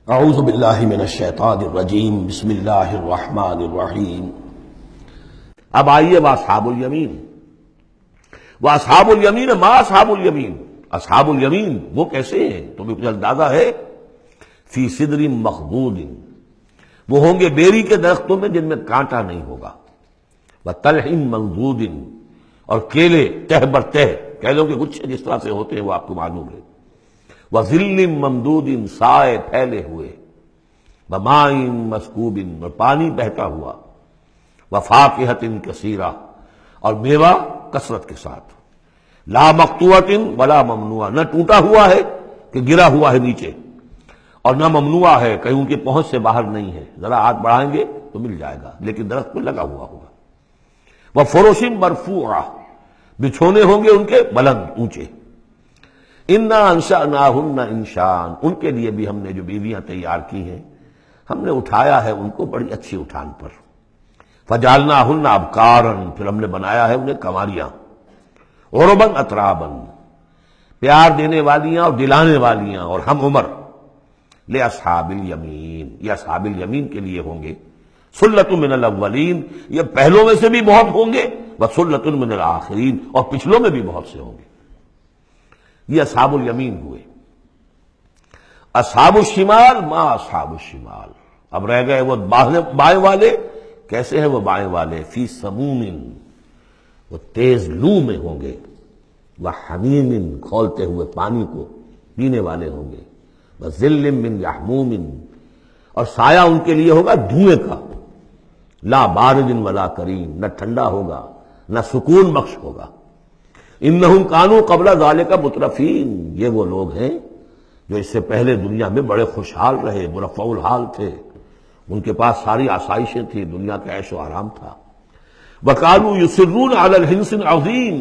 اعوذ باللہ من الشیطان الرجیم بسم اللہ الرحمن الرحیم۔ اب آئیے واصحاب الیمین۔ واصحاب الیمین ما اصحاب الیمین، اصحاب الیمین وہ کیسے ہیں تمہیں کچھ اندازہ ہے؟ فی صدر مخضود، وہ ہوں گے بیری کے درختوں میں جن میں کانٹا نہیں ہوگا، وطلح منضود، اور کیلے تہ بر تہ، کیلوں کے گچھے جس طرح سے ہوتے ہیں وہ آپ کو معلوم ہے، وظل ممدود، سائے پھیلے ہوئے، وماء مسکوب، اور پانی بہتا ہوا، وفاکہۃ کثیرہ، اور میوہ کثرت کے ساتھ، لا مقطوعۃ ولا ممنوعہ، نہ ٹوٹا ہوا ہے کہ گرا ہوا ہے نیچے، اور نہ ممنوع ہے کہیں ان کی پہنچ سے باہر نہیں ہے، ذرا ہاتھ بڑھائیں گے تو مل جائے گا لیکن درخت پہ لگا ہوا ہوگا، وفرش مرفوعہ، بچھونے ہوں گے ان کے بلند اونچے، انا انشأناہن انشاء، ان کے لیے بھی ہم نے جو بیویاں تیار کی ہیں ہم نے اٹھایا ہے ان کو بڑی اچھی اٹھان پر، فجعلناہن ابکارا، پھر ہم نے بنایا ہے انہیں کنواریاں، عربا اترابا، پیار دینے والیاں اور دلانے والیاں، اور ہم عمر، لاصحاب الیمین، یہ اصحاب الیمین کے لیے ہوں گے، سلۃ من الاولین، یہ پہلوں میں سے بھی بہت ہوں گے، وسلۃ من الآخرین، اور پچھلوں میں بھی بہت سے ہوں گے۔ یہ اصحاب الیمین ہوئے۔ اصحاب الشمال ما اصحاب الشمال، اب رہ گئے وہ بائیں والے، کیسے ہیں وہ بائیں والے؟ فی سموم، وہ تیز لو میں ہوں گے، وحمیم، کھولتے ہوئے پانی کو پینے والے ہوں گے، وظل من یحموم، اور سایہ ان کے لیے ہوگا دھوئیں کا، لا بارد ولا کریم، نہ ٹھنڈا ہوگا نہ سکون بخش ہوگا، انہم کانوا قبل ذالک مترفین، یہ وہ لوگ ہیں جو اس سے پہلے دنیا میں بڑے خوشحال رہے، مرفع الحال تھے، ان کے پاس ساری آسائشیں تھیں، دنیا کا عیش و آرام تھا، وکانوا یصرون علی الحنث العظیم،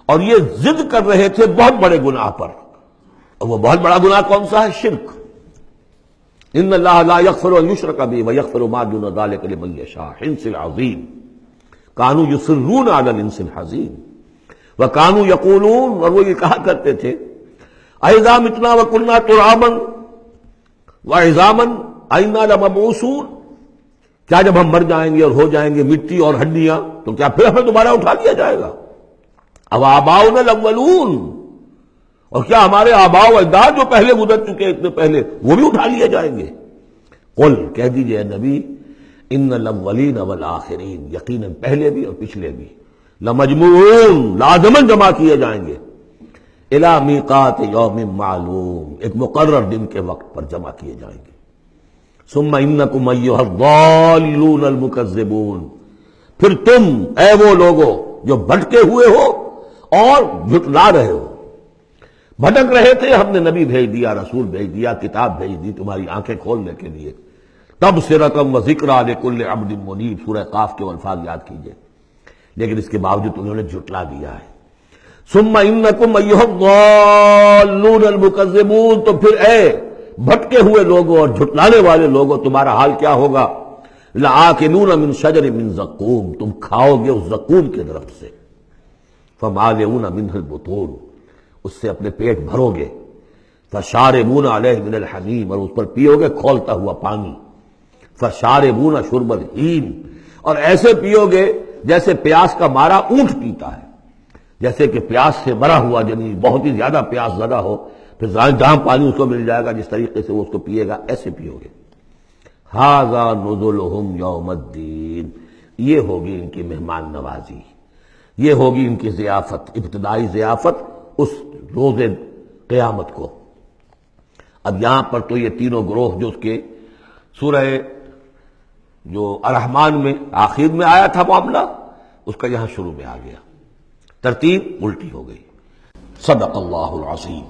اور یہ ضد کر رہے تھے بہت بڑے گناہ پر، اور وہ بہت بڑا گناہ کون سا ہے؟ شرک۔ ان اللہ لا یغفر ان یشرک بہ ویغفر ما دون ذلک لمن یشاء، حنث العظیم، کانوا یصرون علی الحنث العظیم، وکانوا یقولون، اور وہ یہ کہا کرتے تھے، اذا متنا وکنا ترابا وعظاما ائنا لمبعوثون، کیا جب ہم مر جائیں گے اور ہو جائیں گے مٹی اور ہڈیاں تو کیا پھر ہمیں دوبارہ اٹھا لیا جائے گا؟ اب آباؤنا الاولون، اور کیا ہمارے آباء و اجداد جو پہلے گزر چکے اتنے پہلے وہ بھی اٹھا لیے جائیں گے؟ قل، کہہ دیجئے نبی، ان الاولین والآخرین، یقیناً پہلے بھی اور پچھلے بھی، لمجموعون، لازماً جمع کیے جائیں گے، الی میقات یوم معلوم، ایک مقرر دن کے وقت پر جمع کیے جائیں گے، ثم انکم ایھا الضالون المکذبون، پھر تم اے وہ لوگو جو بھٹکے ہوئے ہو اور جھٹلا رہے ہو، بھٹک رہے تھے، ہم نے نبی بھیج دیا، رسول بھیج دیا، کتاب بھیج دی تمہاری آنکھیں کھولنے کے لیے، تبصرۃ وذکریٰ لکل عبد منیب، سورہ قاف کے الفاظ یاد کیجئے، لیکن اس کے باوجود انہوں نے جھٹلا دیا ہے۔ ثم انکم ایھا الضالون المکذبون، تو پھر اے بھٹکے ہوئے لوگوں اور جھٹلانے والے لوگوں تمہارا حال کیا ہوگا؟ لآکلون من شجر من زقوم، تم کھاؤ گے اس زقوم کے درخت سے، فمالئون منہ البطون، اس سے اپنے پیٹ بھرو گے، فشاربون علیہ من الحمیم، اور اس پر پیو گے کھولتا ہوا پانی، فشاربون شرب الہیم، اور ایسے پیو گے جیسے پیاس کا مارا اونٹ پیتا ہے، جیسے کہ پیاس سے مرا ہوا جنی بہت ہی زیادہ پیاس زدہ ہو، پھر جہاں پانی اس کو مل جائے گا جس طریقے سے وہ اس کو پیے گا، ایسے پیو گے۔ ھذا نزلھم یوم الدین، یہ ہوگی ان کی مہمان نوازی، یہ ہوگی ان کی ضیافت، ابتدائی ضیافت اس روز قیامت کو۔ اب یہاں پر تو یہ تینوں گروہ جو اس کے سورہ جو الرحمن میں آخر میں آیا تھا معاملہ، اس کا یہاں شروع میں آ گیا، ترتیب الٹی ہو گئی۔ صدق اللہ العظیم۔